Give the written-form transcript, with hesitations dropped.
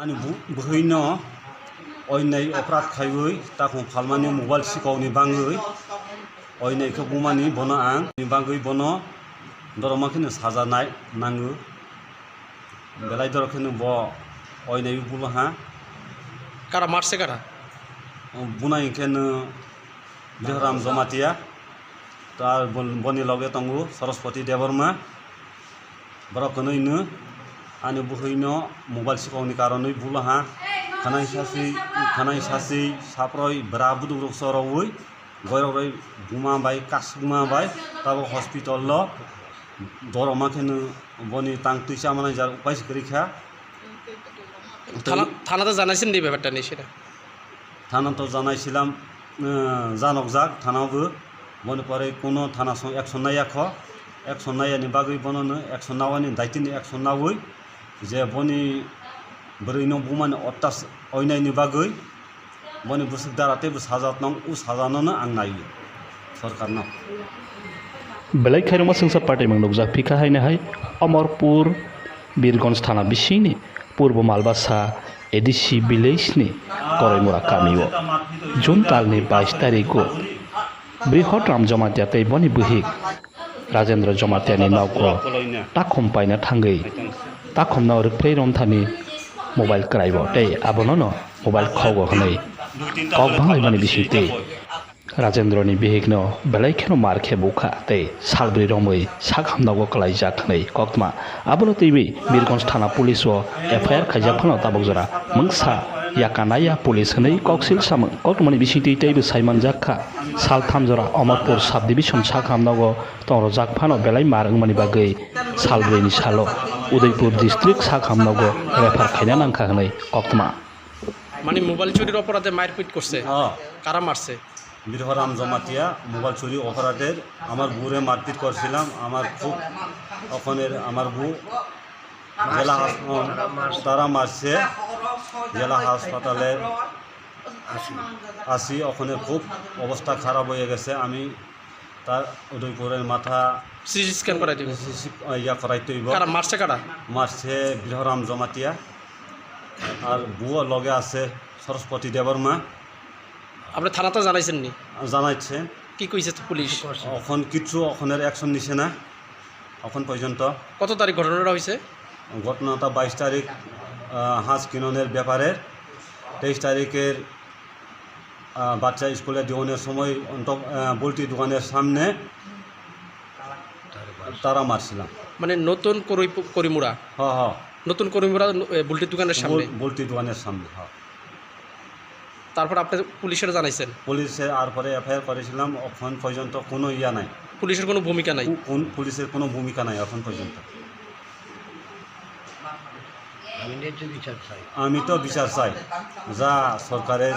Ani buhino oinai oprat khaioi takung phalmani mobile sikawni bangoi oinai khe bumani bono ang ni bangoi bono doroma kheno sajanai nango belai dor kheno bo oinai bulo ha কারা মারছে কারা? bunai kheno Bihram Jamatia tar boni loge tongo Saraswati Deborma borokono ino ani buhino mobile sikawni karonoi bulo ha khanai sasi saproi brabudu sorowoi goiroi buma bai kasuma bai tabo hospital lo doroma kheno boni tang tuisa manai jar upai sikrikha থানাতে জানাইছেন এই ব্যাপারটা নিয়ে সেটা থানা তো জানাইছিলাম জানকজাক থানাবো বনে পরে কোনো থানা একশন নাই একশন নাইয়ানি বাগৈ বনनो একশন नावानि दायित्वनि একশन नावै जे बनि बोरैनो बुमानि अट्टास अयनायनि बागै बनि बुसुकदारातेबो साजातनां उ साजानोनो आं नायो सरकारनाव बेलाय खैरमा संसा पार्टी मंगनोक फिका हायनाहाय अमरपुर बीरगंज थाना बिसिनि पूर्व मालबासा एडिसी विलेजनि करैमुरा गामियाव जुन दाननि 22 तारिखआव बृहत राम जमातिया बनि बुहिक राजेन्द्र जमातियानि नावखौ ताखमपायना थांगै ताखमनाव रिप्ले रमथानि मोबाइल क्राइबो तै आबोनो मोबाइल खगो हनै कक भांगाय मानि बिसिते राजेन्द्रनि बिहिकनो बेलायखेनो मारखे बुखा तै सालब्रै रमै साखामनावगो कलाय जाखनै कक्तमा आबोनो तैबि बीरगंज थाना पुलिस व एफआईआर खायजाफानो ताबकजरा मंगसा याकानाया पुलिस हनै कक्सिल साम कक्तमानि बिसिते तैबो साइमान जाखा साल थामजरा अमरपुर सब डिविजन साखामनावगो तंरो जाखफानो बेलाय मारंगमानि बागै सालब्रैनि सालो उदयपुर डिस्ट्रिक्ट साखामनावगो रेफार खायना नांखा हनै कक्तमा মানে মোবাইল চুরির অপরাধে মারপিট করছে কারা মারছে বীরহরাম জমাতিয়া মোবাইল চুরি অপরাধের আমার বুরে মারপিট করছিলাম আমার খুব ওখানের আমার বউ জেলা তারা মারছে জেলা হাসপাতালে আসি ওখানে খুব অবস্থা খারাপ হয়ে গেছে আমি তার উদয়পুরের মাথা সিটি স্ক্যান করাই দিবে ইয়া করাইতে হইব কারা মারছে কারা মারছে বীরহরাম জমাতিয়া আর বুয়া লগে আছে সরস্বতী দেবর্মা আপনি থানাতে জানাইছেন নি জানাইছে কি কইছে পুলিশ এখন কিছু ওখানের অ্যাকশন নিছে না এখন পর্যন্ত কত তারিখ ঘটনাটা হয়েছে ঘটনাটা 22 তারিখ হাঁস কিননের ব্যাপারে 23 তারিখের বাচ্চা স্কুলে দিওনের সময় বল্টি দোকানের সামনে তারা মারছিলাম মানে নতুন করিমুরা হ্যাঁ নতুন করিমুরা বুলটি দোকানের সামনে বল্টি দোকানের সামনে হ্যাঁ তারপর আপনি পুলিশের জানাইছেন পুলিশে আর পরে এফআইআর করেছিলাম এখন পর্যন্ত কোনো ইয়া নাই পুলিশের কোনো ভূমিকা নাই পুলিশের কোনো ভূমিকা নাই এখন পর্যন্ত আমি তো বিচার চাই যা সরকারের